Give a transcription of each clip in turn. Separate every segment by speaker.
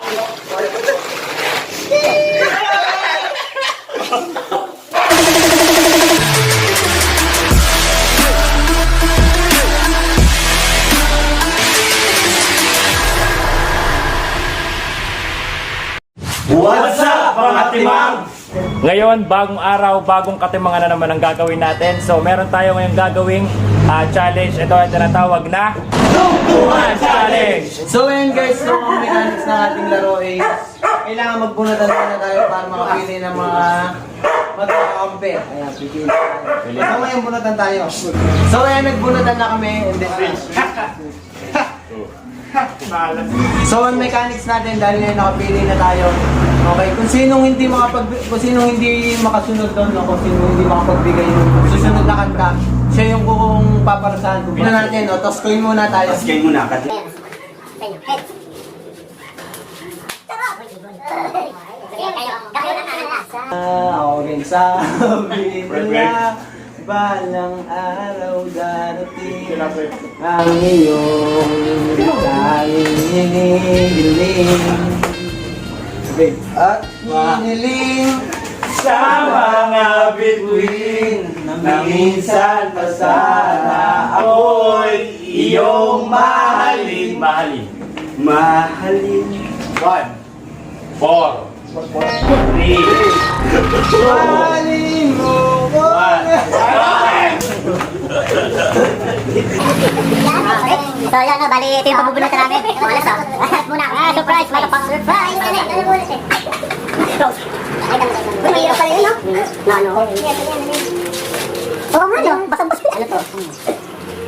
Speaker 1: What's up mga timang?
Speaker 2: Ngayon, bagong araw, bagong katimangan na naman ang gagawin natin. So, meron tayo ngayong gagawing challenge. Ito ay tinatawag na Tungkuhan Challenge!
Speaker 3: So ayan guys, so ang mechanics ng ating laro is kailangan magbunatan muna tayo para makapili ng mga magkakampi. Ayan, pipili tayo. So ngayon bunatan tayo. So ayan, nagbunatan na kami. And then, so ang mechanics natin dahil ngayon nakapili na tayo. Okay, kung sinong hindi makasunod doon, no? Kung sinong hindi makapagbigay ng susunod na kanta, siya yung kung paparasahan. Kung natin, no? Toskoin muna tayo.
Speaker 1: Toskoin muna kasi.
Speaker 3: Okay, sabi nila balang araw darating ang iyong tanging hinihiling. Okay. At hinihiling
Speaker 1: Sa mga bituin na minsan pa sana ako'y iyong mahalin. Mahalin. 1, 4, 3, 2,
Speaker 3: mahalin mo ko.
Speaker 1: 1.
Speaker 4: So yan na, bali ito yung pabubunatan namin. Malas ah. At muna, surprise, may surprise. Mahirap pala yun, no? No. Oo nga, no? Basang-bas. Ano to?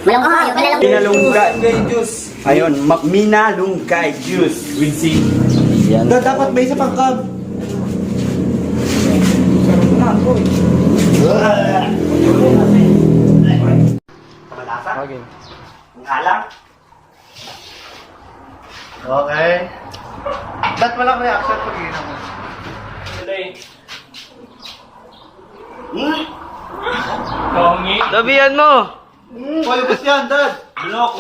Speaker 4: Malunggay, malalunggay.
Speaker 1: Minalunggay juice. Ayun, minalunggay juice. With C. Yan.
Speaker 3: Dapat may isa pang cab.
Speaker 1: Kamalasa? Okay. Ang halang?
Speaker 5: Okay. Ba't walang reaction pag iinom mo?
Speaker 6: Sabihan mo!
Speaker 5: Hoy, ubos yan, Dad!
Speaker 6: Lunok!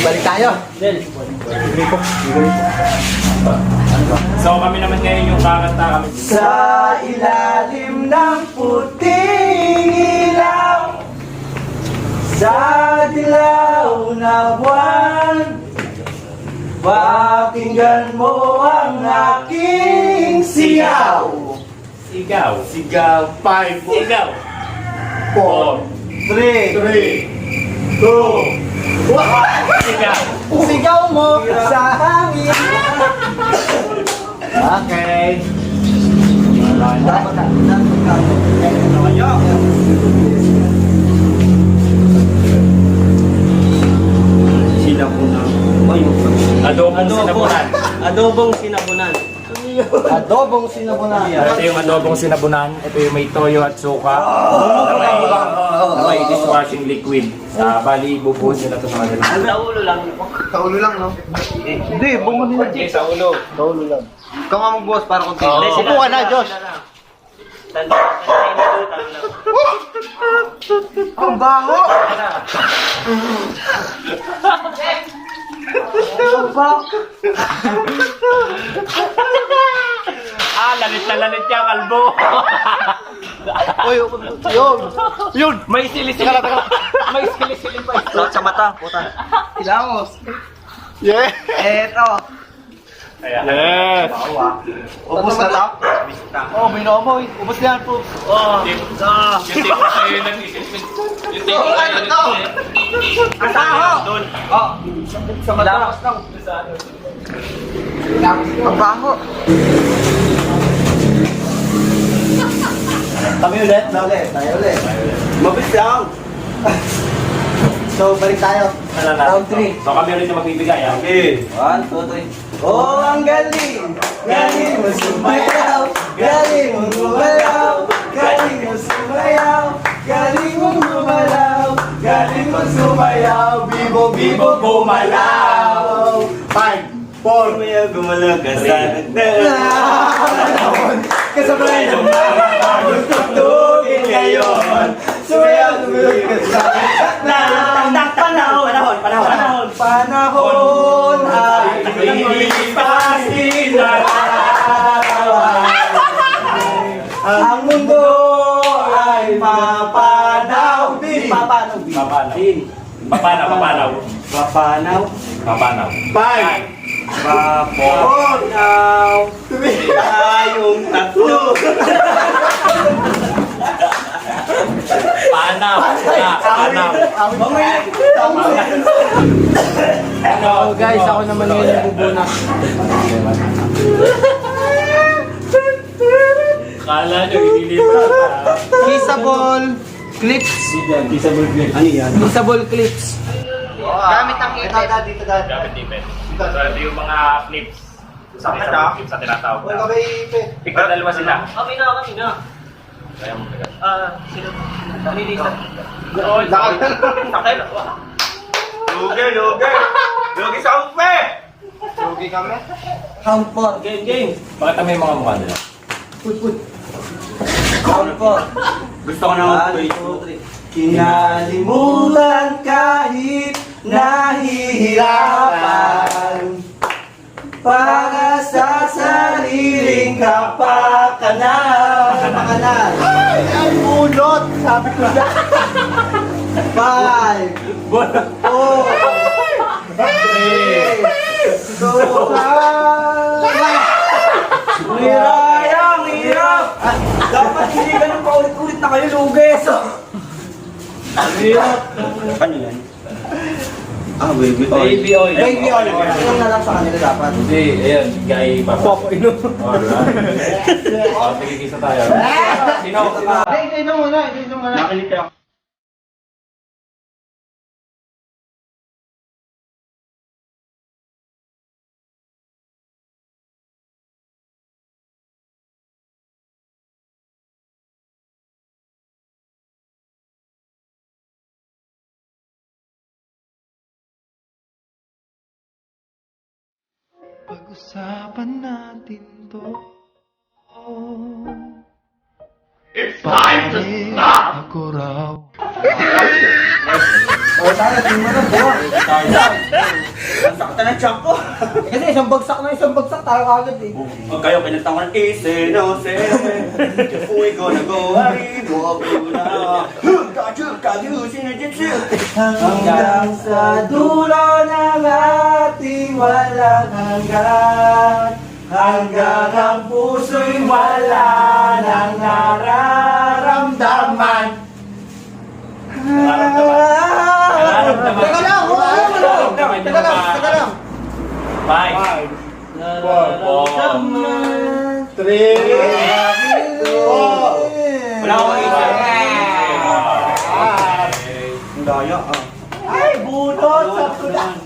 Speaker 3: Balik tayo.
Speaker 2: So, kami naman ngayon yung kakanta kami.
Speaker 3: Sa ilalim ng puting ilaw, sa dilaw na buwan, pakinggan mo ang aking sigaw.
Speaker 2: Sigaw.
Speaker 1: Sigaw. 5,
Speaker 2: Sigaw.
Speaker 1: 4,
Speaker 3: 3,
Speaker 1: 2,
Speaker 2: Sigaw.
Speaker 3: sigaw mo sa hangin. Okay. Dapat na.
Speaker 1: sila po na.
Speaker 2: Adobong sinabunan.
Speaker 3: Adobong sinabunan.
Speaker 2: Ito yung adobong sinabunan. Ito yung may toyo at suka. Na may dishwashing liquid. Bali, bubuhos nila ito sa kanila.
Speaker 5: Sa ulo lang, no? Hindi, bungo nila.
Speaker 2: Sa ulo.
Speaker 5: Sa ulo lang. Ikaw nga magbukas para konti. Upo ka na, Josh! Ang baho! Ang baho!
Speaker 2: Lalit na lalit siya, kalbo.
Speaker 5: Uy, yun!
Speaker 2: May sili-sili. May sili-sili pa ito.
Speaker 5: Sa mata, puta. Ilamos. Yeah! Eto.
Speaker 2: Yes.
Speaker 5: Ubus na lang? Oh, may namoy. Ubus na yan, po. Oh.
Speaker 2: Yung tipo kayo nang isipin. Yung tipo kayo nang
Speaker 5: Asaho! Oh. Sa mata. Ang baho.
Speaker 3: Kami ulit, tayo ulit.
Speaker 1: Mabit lang.
Speaker 3: So, balik tayo. Round 3.
Speaker 2: So kami ulit yung magbibigay.
Speaker 1: Okay.
Speaker 3: 1, 2, 3. Oh, ang galing! Galing mo sumayaw! Galing mo gumalaw! Galing mo sumayaw! Galing mo gumalaw! Galing mo sumayaw! Bibo, bibo, gumalaw!
Speaker 1: 5, 4, gumalaw ka sa
Speaker 3: Panahon! Kasabay ng mga bagong tugtugin ngayon! Sumayaw, sumayaw ka sa
Speaker 1: panahon. Lilipas din ang mundo ay papanaw din. Papanaw din.
Speaker 2: Papanaw.
Speaker 1: Papanaw.
Speaker 2: Papanaw.
Speaker 1: Five. Papanaw. Tayong tatlo.
Speaker 2: Panaw. Panaw.
Speaker 3: Oh guys, ako naman ngayon yung bubuna.
Speaker 2: Kala nyo, ililipas.
Speaker 3: Kissable clips.
Speaker 1: Ano yan?
Speaker 3: Kissable clips.
Speaker 5: Gamit ang ipad. Dito, dito.
Speaker 2: Gamit ipin. So, ito yung mga clips. Sa clips na tinatawag
Speaker 5: Huwag
Speaker 2: na.
Speaker 5: ka ba ipad?
Speaker 2: Ikaw dalawa sila.
Speaker 5: Kami na.
Speaker 2: Kaya mo tagal.
Speaker 5: Sino? Nalilisan.
Speaker 2: Sakay na.
Speaker 1: Lugi sa upe!
Speaker 5: Sugi kami.
Speaker 3: Count 4. Game.
Speaker 2: Bakit may mga mukha nila?
Speaker 3: Count 4.
Speaker 1: Gusto ko na kinalimutan kahit nahihirapan para sa sariling kapakanan.
Speaker 5: Ay, bunot! Sabi ko na.
Speaker 3: 5. 4.
Speaker 1: Hirayang hirap! Dapat hindi ganun paulit-ulit na kayo luges! Hirap! Ano yan? Baby oil.
Speaker 3: Baby oil. Baby oil. Yung na lang sa kanila dapat.
Speaker 2: Hindi, ayan. Gay pa.
Speaker 3: Papainom.
Speaker 2: Alright. Sige, kisa tayo. Sino?
Speaker 5: Ino muna.
Speaker 1: Nakilig ka.
Speaker 7: Pag-usapan natin to.
Speaker 6: It's time to stop!
Speaker 7: Ako raw.
Speaker 1: Sakta na tiyak ko.
Speaker 3: Kasi isang bagsak tayo agad eh.
Speaker 1: Huwag kayo pinagtangan ise, no, se. We gonna go, haribo, na. Kaju, sinajitsu.
Speaker 3: Hanggang sa dulo ng ating walang hanggan, hanggang ang puso'y wala nang nararamdaman.
Speaker 2: Nararamdaman.
Speaker 3: Teka lang, teka lang.
Speaker 2: 5. 4.
Speaker 3: 3.
Speaker 1: Wala akong isa. Ang daya,
Speaker 3: Ay, bunot sa tulan.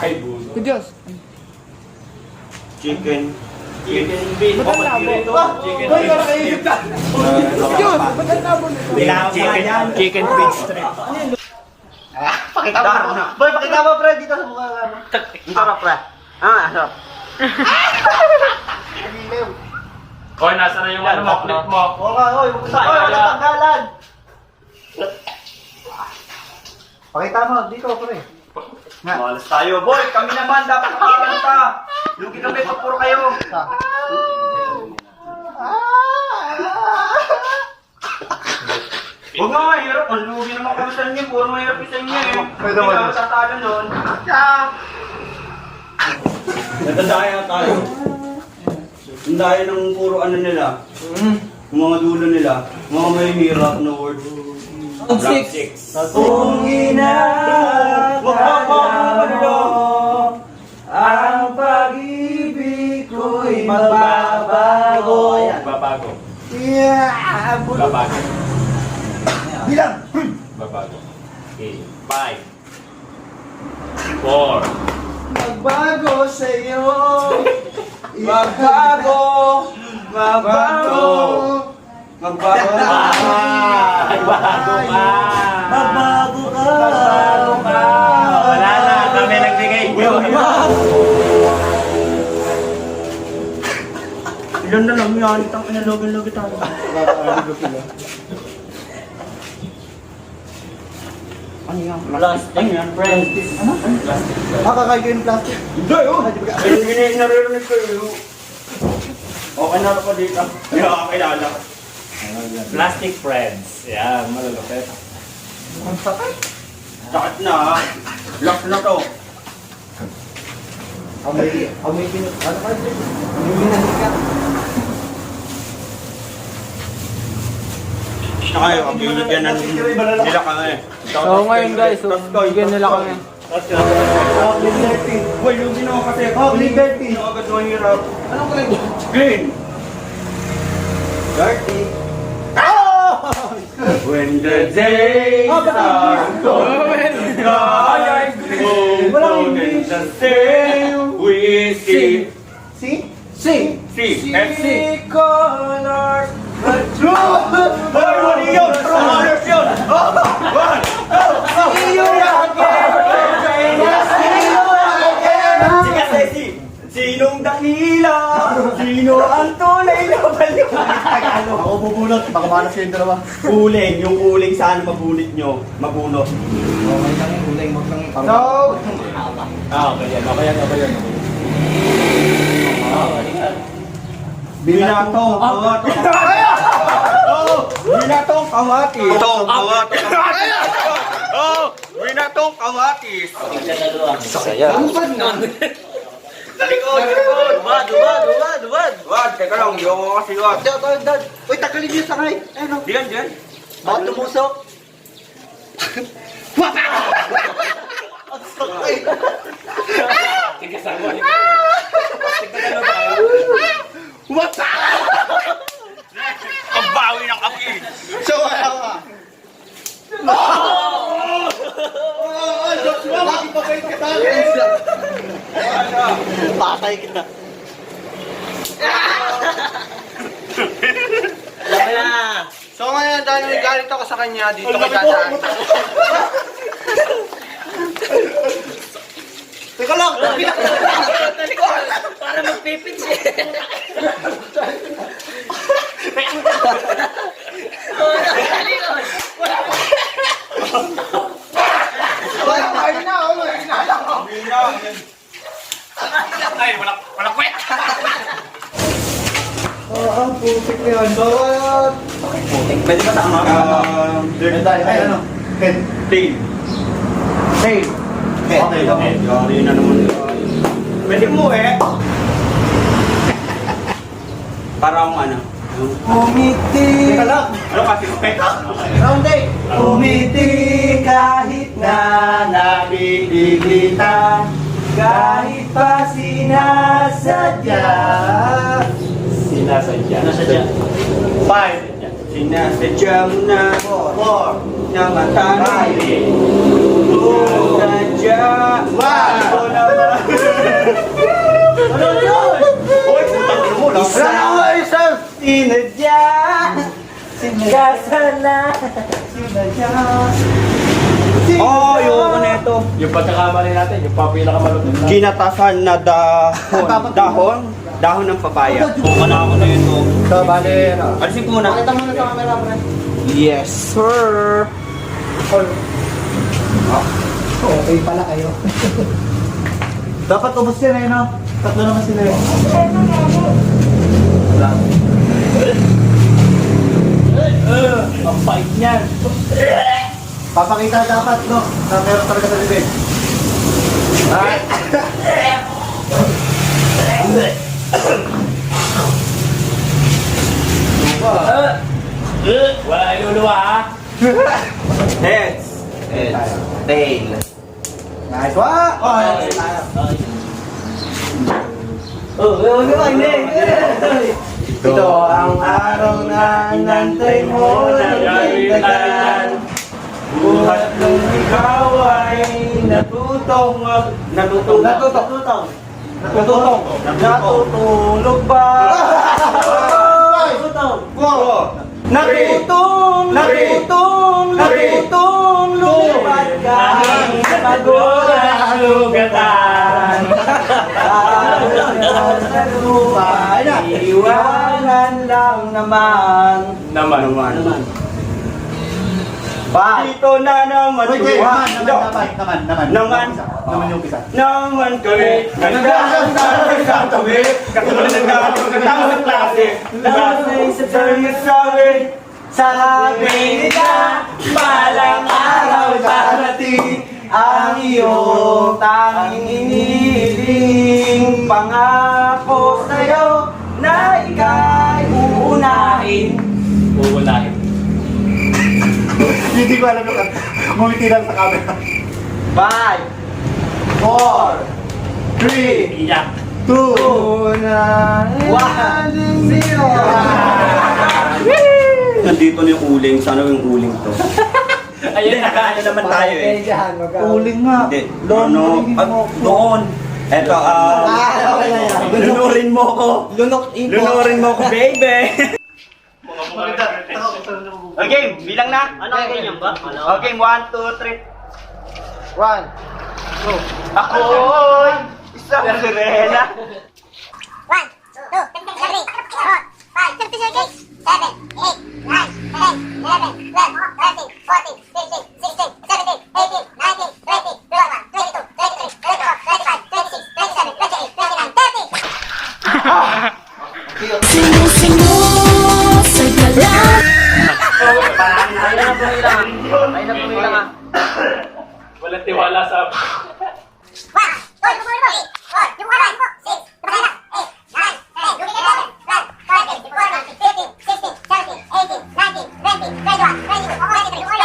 Speaker 2: Ay, buso.
Speaker 3: Diyos.
Speaker 1: Chicken.
Speaker 2: Chicken beef.
Speaker 3: Ba't ang labo?
Speaker 2: Chicken
Speaker 3: Hoy,
Speaker 2: beef.
Speaker 3: nakaisip ka. Diyos, ba't ang labo nito?
Speaker 2: Chicken beef strip.
Speaker 5: Pakita mo. Boy, pakita mo, pre. Dito sa mukha ka.
Speaker 1: Ang sarap, pre. Sarap.
Speaker 5: Lilew.
Speaker 2: Hoy, nasa na yung ano mo, clip mo.
Speaker 5: Oo nga, oy. Wala tanggalan. Pakita mo, dito, pre.
Speaker 1: Malas tayo, boy. Kami naman, dapat makakanta. Lugi kami pag puro kayo. Huwag nga mahirap. Ang lugi naman kami sa inyo. Puro mahirap isa inyo eh.
Speaker 5: Pwede
Speaker 1: Hindi
Speaker 5: mo.
Speaker 1: kami tatalo nun. Natandaan na tayo. Ang dahil ng puro ano nila. Yung mga dulo nila. Mga mahihirap na word.
Speaker 3: Ang 6.
Speaker 1: Kung inakala ang pag-ibig ko'y magbabago.
Speaker 2: Babago.
Speaker 3: Yeah!
Speaker 2: Babago.
Speaker 3: Bilang!
Speaker 2: Babago. Okay. 5. 4.
Speaker 3: Magbago sa'yo.
Speaker 1: Magbago! Magbago! Magbago ka!
Speaker 2: Bago ka.
Speaker 1: Magbago ka!
Speaker 2: Bago ka. Wala na. Kami nagbigay nyo.
Speaker 1: Ilan na lang yan? Itang pinalogan-logan tayo. Ano yan?
Speaker 2: Plastic friends.
Speaker 3: Kakain kayo ng plastic.
Speaker 1: Hindi, oh! Ayun, naririnig ko yun. Okay na ako dito. Hindi ako kakilala.
Speaker 2: Plastic friends. Yan, malalapit.
Speaker 1: Sakit na ha. Lock na to.
Speaker 3: Amoy pinot. Ano ka? Amoy pinanikat.
Speaker 1: Na kayo, ang bibigyan nila kami.
Speaker 5: So ngayon guys, so bigyan nila kami.
Speaker 3: Liberty.
Speaker 1: Uy, yung ginawa kasi.
Speaker 3: Liberty.
Speaker 1: Yung agad mahirap.
Speaker 3: Anong kulay?
Speaker 1: Green.
Speaker 3: Dirty.
Speaker 1: When the days are gone,
Speaker 3: Walang
Speaker 1: in the same we see.
Speaker 3: See? See?
Speaker 1: See, FC.
Speaker 3: Colors.
Speaker 1: Hoy, mali yun! Romaners yun! Oh! One!
Speaker 3: See you again. See you again.
Speaker 1: Sige, Ceci! Sinong dakila? Sino ang tunay na baliw?
Speaker 3: Ako bubunot. Baka manas yung dalawa.
Speaker 1: Uling, yung uling sana mabunit nyo. Mabunot.
Speaker 3: Okay lang yung uling. Huwag lang yung
Speaker 5: No!
Speaker 2: Okay yan, okay yan, okay yan.
Speaker 1: Binatong kawati. Binatong kawati. Binatong kawati. Oh! Binatong kawati. Sa likod, sa likod. Wad, teka lang, hindi ako kasi wad.
Speaker 3: Dad. Uy, tagalin niyo sa ngay. Ano?
Speaker 1: Diyan, diyan.
Speaker 3: Baka tumusok.
Speaker 2: Sige, sawa.
Speaker 1: Ang bawi ng api.
Speaker 3: So, ano ka? Patay ka.
Speaker 5: So ngayon dahil may galit ako sa kanya, dito kay dadaan.
Speaker 3: Teka lang.
Speaker 2: Para magpipits eh. Ay, walang kwet.
Speaker 3: Oo, putik na yun. Bawat.
Speaker 1: Pwede ba tama?
Speaker 3: Ay, ano? Head.
Speaker 1: Tail.
Speaker 3: Tail. Head.
Speaker 1: Okay, okay. Yari na naman. Pwede mo eh. Para akong ano.
Speaker 3: Umiti. Teka lang.
Speaker 1: Ano kasi kwet?
Speaker 3: Round day. Umiti kahit na napipilitan. Kahit pa sinasadya.
Speaker 2: Sinasadya.
Speaker 1: Five. Sinasadya mo na.
Speaker 3: Four.
Speaker 1: Na matangay. Sinasadya.
Speaker 3: One.
Speaker 1: Ako naman. Ano yun? Uy, putang ino mo lang.
Speaker 3: Wala na ako isang sinadya. Sinadya. Sinadya.
Speaker 1: Oh, yung ano ito.
Speaker 2: Yung pagkakamali natin, yung pinakamalupit na.
Speaker 1: Ginatasan na dahon ng papaya. Buka na ako na yun to.
Speaker 3: So, bali, ano?
Speaker 1: Alisin ko muna.
Speaker 3: Pakita mo na sa camera, pre.
Speaker 1: Yes, sir.
Speaker 3: Okay pala kayo. Dapat ubos yan eh, no? Tatlo naman sila eh.
Speaker 2: Ang bait niyan.
Speaker 3: Papakita dapat, no? Na meron talaga sa bibig.
Speaker 2: Wala iluluwa ha.
Speaker 1: Heads.
Speaker 3: Tail. Nice one! Ito ang araw na inantay mo na
Speaker 1: Nagalitan. Buhat ng ikaw ay natutulog ba? Natutong lumipat ka sa pagod ang lugatan. Sa lupa, iwanan lang naman.
Speaker 2: Naman.
Speaker 1: Dito na naman.
Speaker 5: Naman yung isa.
Speaker 1: Naman kami. Nagkakatabi. Katulad ng gagawin klase. Sabi
Speaker 3: nila, balang araw darating ang iyong tanging iniling. Pangako sa'yo na ika'y uunahin.
Speaker 2: Uunahin.
Speaker 5: Hindi ko alam yung kanta. Ngumiti lang sa camera.
Speaker 3: 5, 4, 3,
Speaker 2: Iyak.
Speaker 3: 2, 1, 0.
Speaker 1: Nandito na yung uling. Sana yung uling to.
Speaker 2: Ayun, nakaano naman tayo eh.
Speaker 5: Uling nga.
Speaker 1: Hindi. Doon. Eto, lunurin mo ko. Lunurin mo ko, baby. Okay, bilang na. Ano ang ganyan ba? Okay, 1, 2, 3.
Speaker 5: 1.
Speaker 1: Ako'y isang sirena.
Speaker 4: 1, 2, 3, 4, 5, 6, 7, 8, 9, 10, 11, 12, 13, 14, 15, 16, 17, 18, 19, 20, 21, 22, 23, 24, 25, 26, 27, 28, 29, 30.
Speaker 2: Walang tiwala sa...
Speaker 4: 1, 2, 3, 4, 5, 6, 7, 8, 9, 10, 11, 12, 13, 14, 15, 16, 17, 18, 19, 20, 21, 22, 23,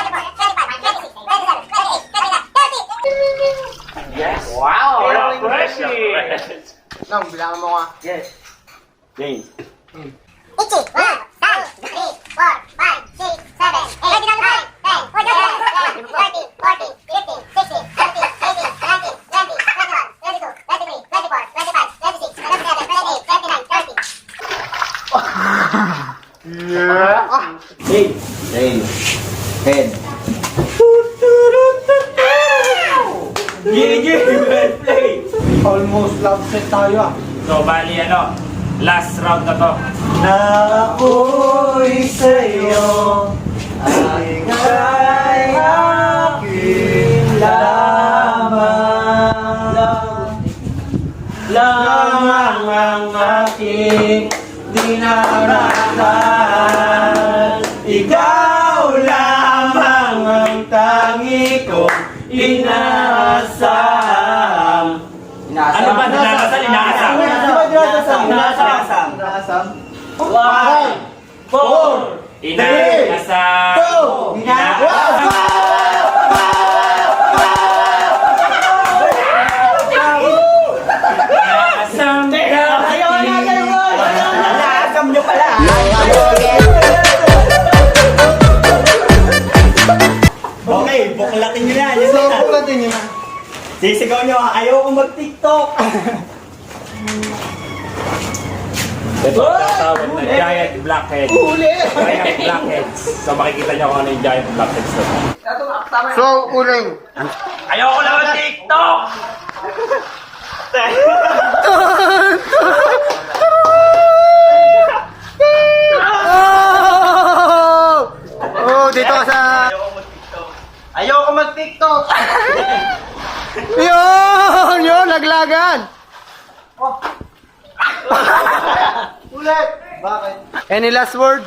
Speaker 4: 24, 25, 26, 27, 28, 29, 30.
Speaker 1: James.
Speaker 3: Yes.
Speaker 1: James.
Speaker 4: Ichi, 1, 2, 3, 4, 5, 6, 7, 8, 9, 10, 11, 12, 13, 14, 15, 16, 17, 18, 19, 20, 21, 22, 23, 24, 25, 26, 27, 28, 29, 30.
Speaker 3: James. Head.
Speaker 1: Gigi, well played.
Speaker 5: Almost love set tayo ah.
Speaker 2: So, bali ano, last round na to.
Speaker 3: Na ako'y sa'yo ay aking lamang. Lamang ang aking dinarahan. Ikaw lamang ang tangi kong inaasam.
Speaker 2: Ano ba? Dinasal? Inaasam?
Speaker 3: Di ba dinasal?
Speaker 1: Inaasam.
Speaker 3: Inaasam?
Speaker 2: 4, inaasam. Inaasam.
Speaker 1: Inaasam nyo pala. Okay, buklatin nyo na. Yun na.
Speaker 3: Pulatin niyo na.
Speaker 1: Sisigaw nyo, ayaw ko mag-TikTok.
Speaker 2: Ito ang tawag na giant blackhead. Giant blackheads. So makikita nyo kung ano yung giant blackheads to.
Speaker 5: So, uling.
Speaker 2: Ayoko na mag-TikTok!
Speaker 5: Oh, dito ka sa...
Speaker 3: Ayoko mag-TikTok.
Speaker 5: Yun, laglagan.
Speaker 3: Ulit. Bakit?
Speaker 5: Any last word?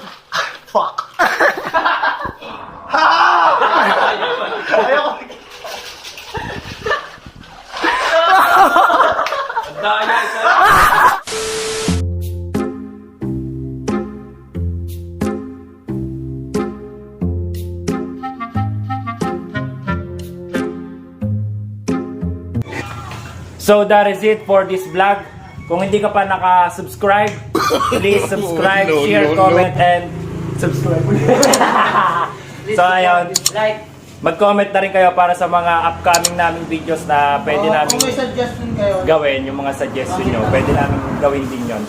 Speaker 5: Fuck.
Speaker 2: So that is it for this vlog. Kung hindi ka pa naka-subscribe, please subscribe, share, comment, and subscribe. So ayun, mag-comment na rin kayo para sa mga upcoming naming videos na pwede namin
Speaker 3: Kung may suggestion kayo,
Speaker 2: gawin, yung mga suggestion nyo, pwede namin gawin din yon.